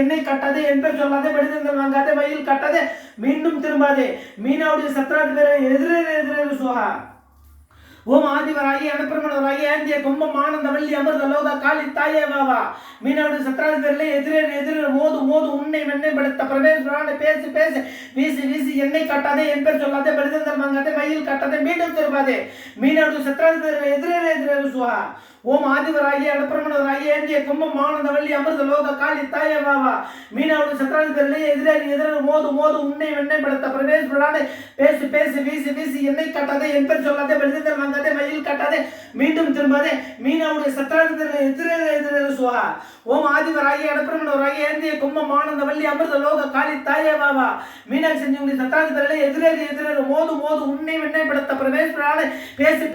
எண்ணெய் கட்டாதே, என் பேர் சொல்லாதே, படிதங்கள் வாங்காதே, மயில் கட்டாதே, மீண்டும் திரும்பாதே, மீனாவுடைய சத்ராதி பேரை எதிரே சுகா. ஓம் ஆதிவராகி அனுப்பிரமணவராகி ஆந்திய கும்பம் ஆனந்த வள்ளி அமிர்த லோக காளி தாயே வாவா. மீனாவுடைய சத்ராதி பேரிலே எதிரே மோது உன்னை வெண்ணை படுத்த பிரவேச பேசு வீசி எண்ணெய் கட்டாதே, என் பேர் சொல்லாதே, படிதங்கள் வாங்காதே, மயில் கட்டாதே, மீண்டும் திரும்பாதே, மீனாவுடைய சத்ராதி பேரிலே எதிரே சுகா. ஓம் ஆதிவராகி அனுப்பிரமணவராகி ஆந்திய கும்பம் ஆனந்த வள்ளி அமிர்த லோக காளி தாயே வாவா. மீனாவுடைய சத்ராதி பேரிலே எதிரே மோது உன்னை வெண்ணை படுத்த பிரவேச பேசு வீசி எண்ணெய் கட்டாதே, என் பேர் சொல்லாதே, படிதங்கள் வாங்காதே, மயில் கட்டாதே, மீண்டும் திரும்பாதே, மீனாவுடைய சத்ராதி பேரிலே எதிரே சுகா. ஓம் ஆதிவராகி அனுப்பிரமணவராகி ஆந்திய கும்பம் ஆனந்த வள்ளி அமிர்த லோக காளி தாயே வாவா. மீனாட்சி செஞ்சவங்களுடைய சத்ராதி பேரிலே எதிரே மோது உன்னை வெண்ணை படுத்த பிரவேச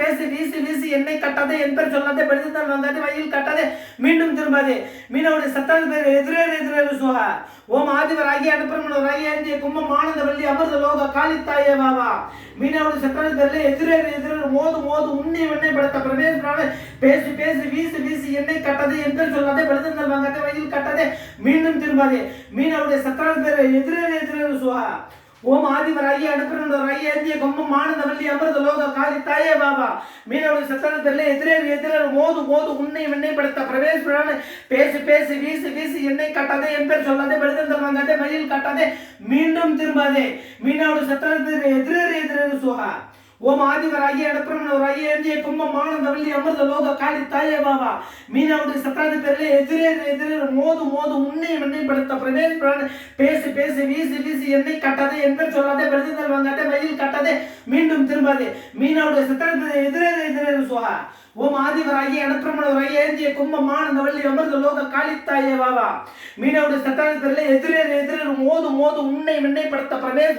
பேசு வீசி எண்ணெய் கட்டாதே, என் பேர் சொல்லாதே, படிதங்கள் வாங்காதே, மயில் கட்டாதே, மீண்டும் திரும்பாதே, மீனாவுடைய சத்ராதி பேரிலே எதிரே சுகா. ஓம் ஆதிவராகி அனுப்பிரமணவராகி ஆந்திய கும்பம் ஆனந்த வள்ளி அமிர்த லோக காளி தாயே வாவா. மீனாவுடைய சத்ராதி பேரிலே எதிரே மோது உன்னை வெண்ணை படுத்த பிரவேச பேசு வீசி எண்ணெய் கட்டாதே, என் பேர் சொல்லாதே, படிதங்கள் வாங்காதே, மயில் கட்டாதே, மீண்டும் திரும்பாதே, மீனாவுடைய சத்ராதி பேரிலே எதிரே சுகா. ஓம் ஆதிவராகி அனுப்பிரமணவராகி ஆந்திய கும்பம் ஆனந்த வள்ளி அமிர்த லோக காளி தாயே வாவா. மீனாவுடைய சத்ராதி பேரிலே எதிரே மோது உன்னை வெண்ணை படுத்த பிரவேச பேசு வீசி எண்ணெய் கட்டாதே, என் பேர் சொல்லாதே, படிதங்கள் வாங்காதே, மயில் கட்டாதே, மீண்டும் திரும்பாதே, மீனாவுடைய சத்ராதி பேரிலே எதிரே சுகா. ஓம் ஆதிவராகி அனுப்பிரமணவராகி ஆந்திய கும்பம் ஆனந்த வள்ளி அமிர்த லோக காளி தாயே வாவா. மீனாவுடைய சத்ராதி பேரிலே எதிரே மோது உன்னை வெண்ணை படுத்த பிரவேச வீசி எண்ணெய் கட்டாதே, என் பேர் சொல்லாதே, படிதங்கள் வாங்காதே, மயில் கட்டாதே, மீண்டும் திரும்பாதே, மீனாவுடைய சத்ராதி பேரிலே எதிரே சுகா. ஓம் ஆதிவராகி அனுப்பிரமணவராகி ஆந்திய கும்பம் ஆனந்த வள்ளி அமிர்த லோக காளி தாயே வாவா. மீனாவுடைய சத்ராதி பேரிலே எதிரே மோது உன்னை வெண்ணை படுத்த பிரவேச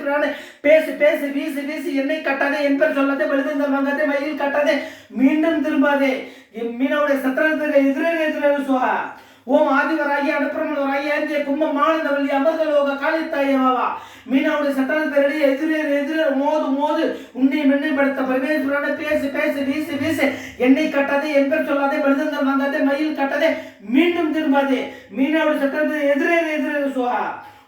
வீசி எண்ணெய் கட்டாதே, என் பேர் சொல்லாதே, படிதங்கள் வாங்காதே, மயில் கட்டாதே, மீண்டும் திரும்பாதே, மீனாவுடைய சத்ராதி பேரிலே எதிரே சுகா. ஓம் ஆதிவராகி அனுப்பிரமணவராகி ஆந்திய கும்பம் ஆனந்த வள்ளி அமிர்த லோக காளி தாயே வாவா. மீனாவுடைய சத்ராதி பேரிலே எதிரே மோது உன்னை வெண்ணை படுத்த பிரவேச வீசி எண்ணெய் கட்டாதே, என் பேர் சொல்லாதே, படிதங்கள் வாங்காதே, மயில் கட்டாதே, மீண்டும் திரும்பாதே, மீனாவுடைய சத்ராதி பேரிலே எதிரே சுகா.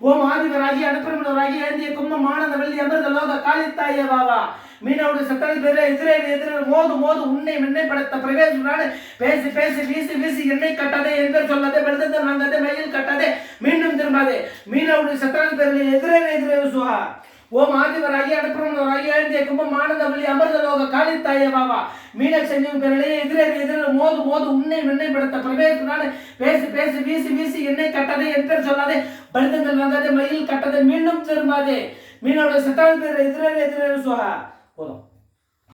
ஓம் ஆதிவராகி அனுப்பிரமணவராகி ஆந்திய கும்பம் ஆனந்த வள்ளி அமிர்த லோக காளி தாயே வாவா. மீனாவுடைய சத்ராதி பேரிலே எதிரே மோது உன்னை வெண்ணை படுத்த பிரவேச வீசி எண்ணெய் கட்டாதே, என் பேர் சொல்லாதே, படிதங்கள் வாங்காதே, மயில் கட்டாதே, மீண்டும் திரும்பாதே, மீனாவுடைய சத்ராதி பேரிலே எதிரே சுகா. ஓம் ஆதிவராகி அனுப்பிரமணவராகி ஆந்திய கும்பம் ஆனந்த வள்ளி அமிர்த லோக காளி தாயே வாவா. மீனாட்சி செஞ்சவங்க பேரிலே எதிரே மோது உன்னை வெண்ணை படுத்த பிரவேச வீசி எண்ணெய் கட்டாதே, என் பேர் சொல்லாதே, படிதங்கள் வாங்காதே, மயில் கட்டாதே, மீண்டும் திரும்பாதே, மீனாவுடைய சத்ராதி பேரிலே எதிரே சுகா. போதும்.